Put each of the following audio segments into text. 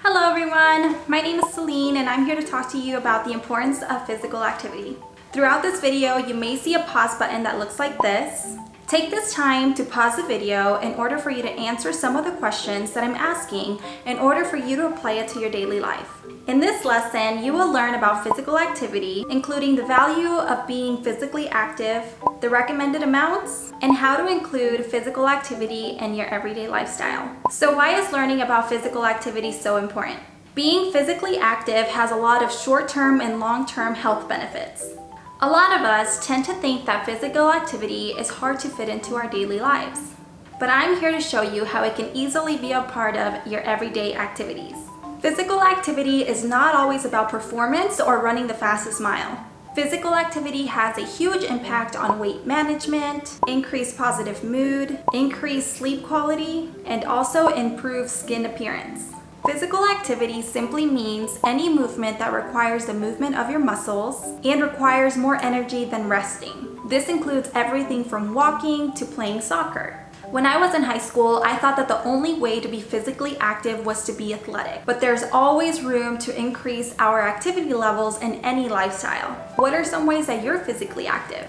Hello everyone, my name is Celine and I'm here to talk to you about the importance of physical activity. Throughout this video, you may see a pause button that looks like this. Take this time to pause the video in order for you to answer some of the questions that I'm asking in order for you to apply it to your daily life. In this lesson, you will learn about physical activity, including the value of being physically active, the recommended amounts, and how to include physical activity in your everyday lifestyle. So why is learning about physical activity so important? Being physically active has a lot of short-term and long-term health benefits. A lot of us tend to think that physical activity is hard to fit into our daily lives. But I'm here to show you how it can easily be a part of your everyday activities. Physical activity is not always about performance or running the fastest mile. Physical activity has a huge impact on weight management, increased positive mood, increased sleep quality, and also improved skin appearance. Physical activity simply means any movement that requires the movement of your muscles and requires more energy than resting. This includes everything from walking to playing soccer. When I was in high school, I thought that the only way to be physically active was to be athletic. But there's always room to increase our activity levels in any lifestyle. What are some ways that you're physically active?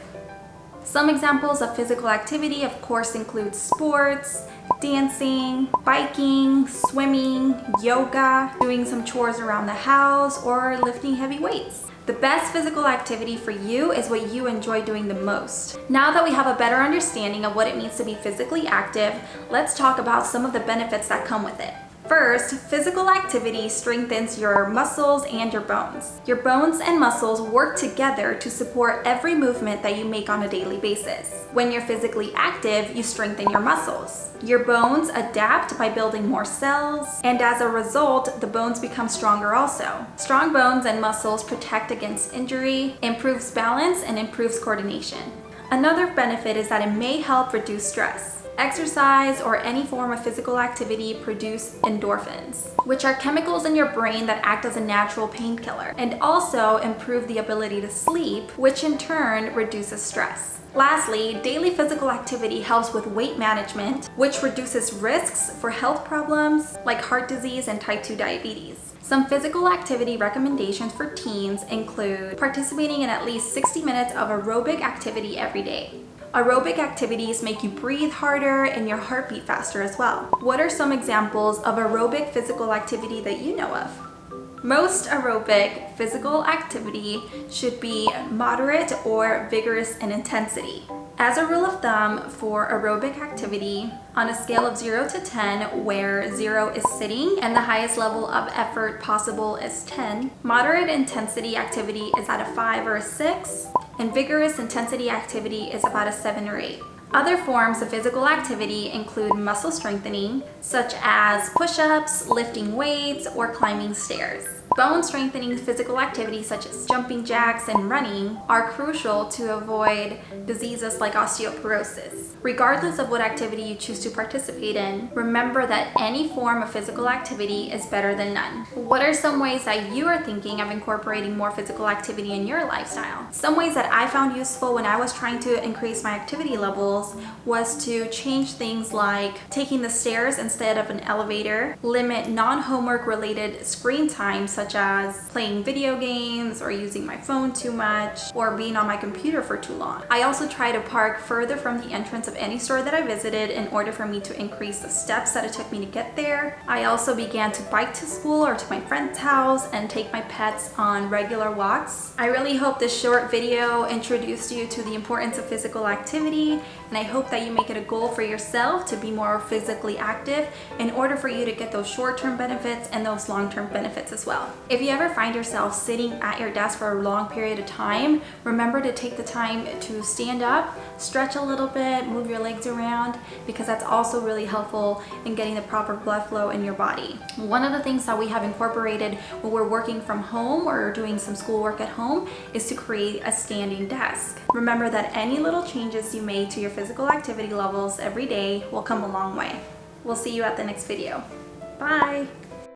Some examples of physical activity, of course, include sports, dancing, biking, swimming, yoga, doing some chores around the house, or lifting heavy weights. The best physical activity for you is what you enjoy doing the most. Now that we have a better understanding of what it means to be physically active, let's talk about some of the benefits that come with it. First, physical activity strengthens your muscles and your bones. Your bones and muscles work together to support every movement that you make on a daily basis. When you're physically active, you strengthen your muscles. Your bones adapt by building more cells, and as a result, the bones become stronger also. Strong bones and muscles protect against injury, improves balance, and improves coordination. Another benefit is that it may help reduce stress. Exercise or any form of physical activity produce endorphins, which are chemicals in your brain that act as a natural painkiller, and also improve the ability to sleep, which in turn reduces stress. Lastly, daily physical activity helps with weight management, which reduces risks for health problems like heart disease and type 2 diabetes. Some physical activity recommendations for teens include participating in at least 60 minutes of aerobic activity every day. Aerobic activities make you breathe harder and your heart beat faster as well. What are some examples of aerobic physical activity that you know of? Most aerobic physical activity should be moderate or vigorous in intensity. As a rule of thumb for aerobic activity, on a scale of 0 to 10, where 0 is sitting and the highest level of effort possible is 10, moderate intensity activity is at a 5 or a 6, and vigorous intensity activity is about a 7 or 8. Other forms of physical activity include muscle strengthening, such as push-ups, lifting weights, or climbing stairs. Bone strengthening physical activities such as jumping jacks and running are crucial to avoid diseases like osteoporosis. Regardless of what activity you choose to participate in, remember that any form of physical activity is better than none. What are some ways that you are thinking of incorporating more physical activity in your lifestyle? Some ways that I found useful when I was trying to increase my activity levels was to change things like taking the stairs instead of an elevator, limit non-homework related screen time such as playing video games or using my phone too much or being on my computer for too long. I also try to park further from the entrance of any store that I visited in order for me to increase the steps that it took me to get there. I also began to bike to school or to my friend's house and take my pets on regular walks. I really hope this short video introduced you to the importance of physical activity, and I hope that you make it a goal for yourself to be more physically active in order for you to get those short-term benefits and those long-term benefits as well. If you ever find yourself sitting at your desk for a long period of time, remember to take the time to stand up, stretch a little bit, move your legs around, because that's also really helpful in getting the proper blood flow in your body. One of the things that we have incorporated when we're working from home or doing some schoolwork at home is to create a standing desk. Remember that any little changes you make to your physical activity levels every day will come a long way. We'll see you at the next video. Bye!